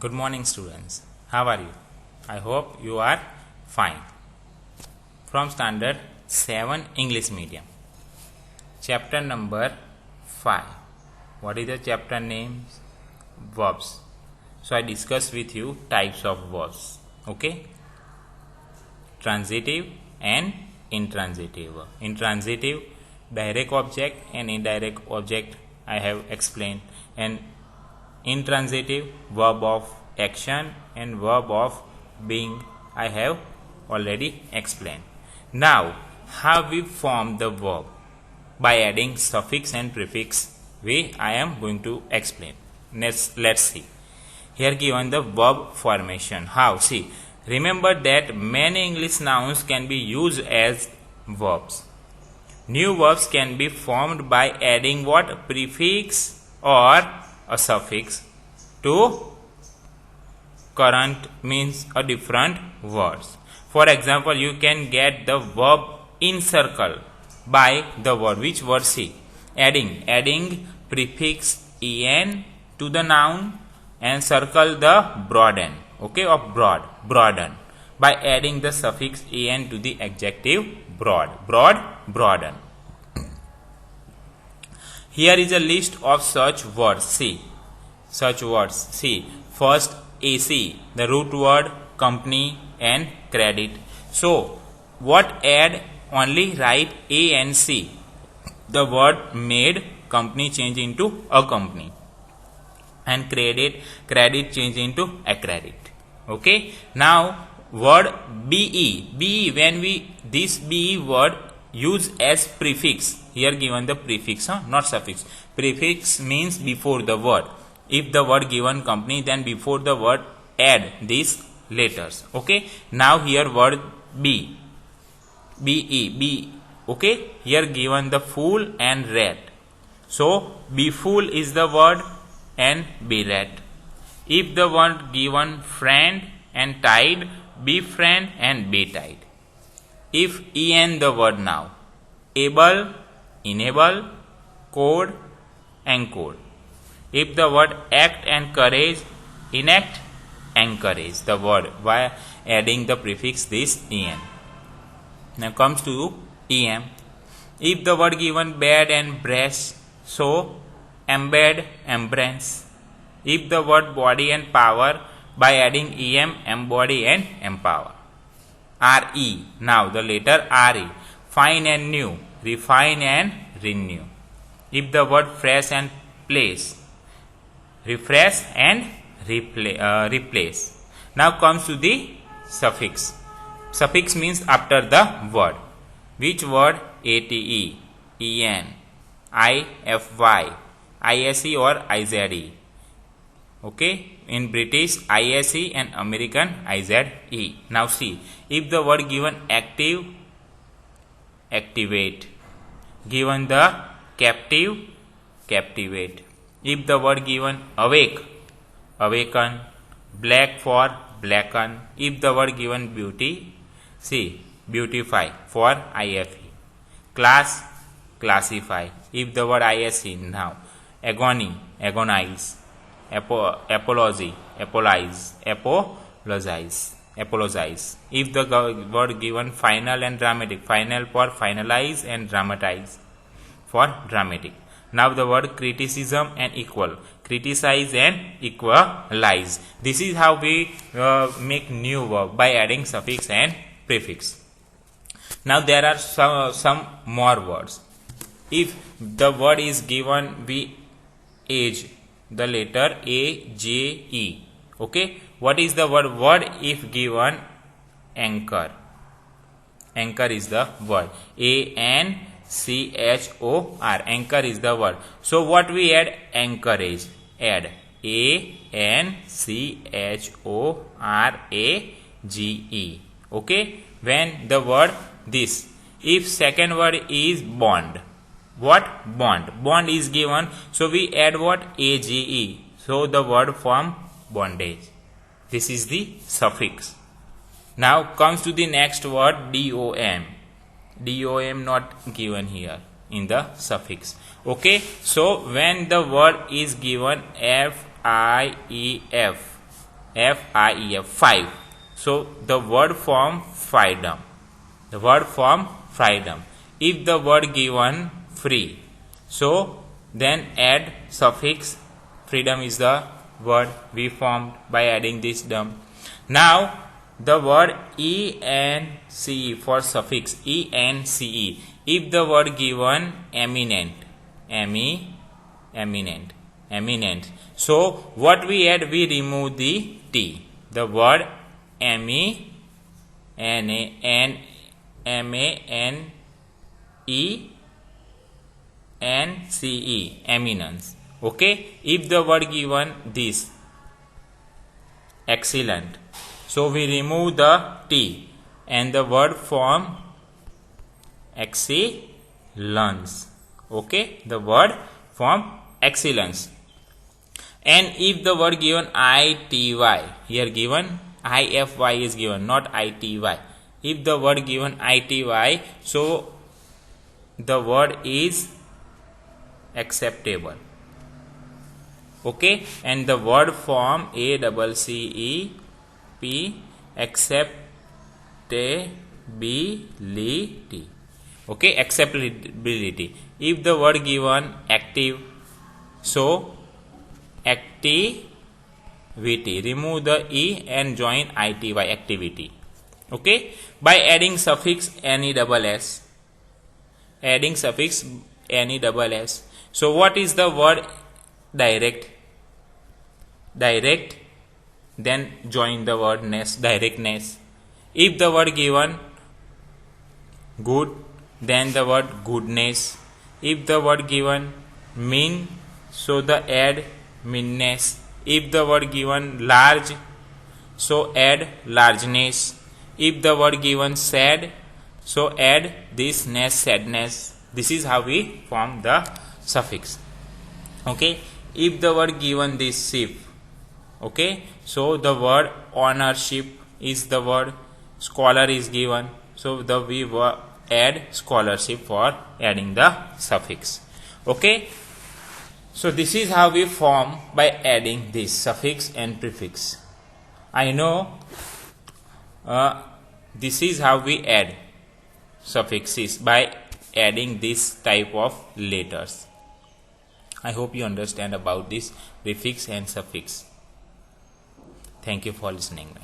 Good morning, students. How are you? I hope you are fine. From Standard 7 English Medium. Chapter number 5. What is the chapter name? Verbs. So I discuss with you types of verbs. Okay? Transitive and intransitive. Intransitive, direct object and indirect object I have explained, and intransitive, verb of action and verb of being I have already explained. Now, how we form the verb? By adding suffix and prefix way I am going to explain. Let's see. Here given the verb formation. How? See, remember that many English nouns can be used as verbs. New verbs can be formed by adding what? Prefix or a suffix to current means a different words. For example, you can get the verb encircle by the word. Which word? See, adding prefix en to the noun and circle the broaden. Okay, of broaden by adding the suffix en to the adjective broaden. Here is a list of such words. See, first AC, the root word company and credit. So what add? Only write A and C. The word made company change into a company, and credit change into a credit. Okay. Now word BE, when we this BE word use as prefix. Here given the prefix, not suffix. Prefix means before the word. If the word given company, then before the word add these letters. Okay. Now here word BE. Okay. Here given the fool and rat. So be fool is the word and be rat. If the word given friend and tide, be friend and be tide. If en the word now, able, enable, code, encode. If the word act and courage, enact, encourage the word by adding the prefix this en. Now comes to em. If the word given bed and breast, so embed, embrace. If the word body and power, by adding em, embody and empower. RE, now the letter RE. Fine and new, refine and renew. If the word fresh and place, refresh and replace. Now comes to the suffix. Suffix means after the word. Which word? ATE, EN, IFY, ISE or IZE. Okay. In British ISE and American IZE. Now see, if the word given active, activate. Given the captive, captivate. If the word given awake, awaken. Black for blacken. If the word given beauty, see, beautify for IFE. Class, classify. If the word ISE now, agony, agonize. Apology, apologize. If the word given final and dramatic, final for finalize and dramatize for dramatic. Now the word criticism and equal, criticize and equalize. This is how we make new verb by adding suffix and prefix. Now there are some more words. If the word is given we age, the letter AJE. Okay. What is the word? Word if given anchor. Anchor is the word. ANCHOR. Anchor is the word. So what we add? Anchorage. Add ANCHORAGE. Okay. When the word this. If second word is bond. What? Bond. Bond is given. So we add what? AGE. So the word form bondage. This is the suffix. Now comes to the next word DOM. DOM not given here in the suffix. Okay. So when the word is given FIEF, F-I-E-F, 5. So the word form freedom. The word form freedom. If the word given free, so then add suffix. Freedom is the word we formed by adding this dom. Now the word ence for suffix, ence. If the word given eminent, eminent. So what we add? We remove the T. The word eminence, eminence. Okay. If the word given this excellent, so we remove the T and the word form excellence. Okay. The word form excellence. And if the word given ity, here given ify is given, not ity. If the word given ity, so the word is acceptable. Okay. And the word form accept, acceptability. Okay. Acceptability. If the word given active, so activity, remove the E and join ity, activity. Okay. By adding suffix NESS, adding suffix NESS. So what is the word direct? Direct, then join the word ness, directness. If the word given good, then the word goodness. If the word given mean, so the add meanness. If the word given large, so add largeness. If the word given sad, so add this ness, sadness. This is how we form the suffix. Okay. If the word given this ship, okay, so the word ownership is the word, scholar is given, so the we add scholarship for adding the suffix. Okay. So this is how we form by adding this suffix and prefix. I know this is how we add suffixes, by adding this type of letters. I hope you understand about this prefix and suffix. Thank you for listening.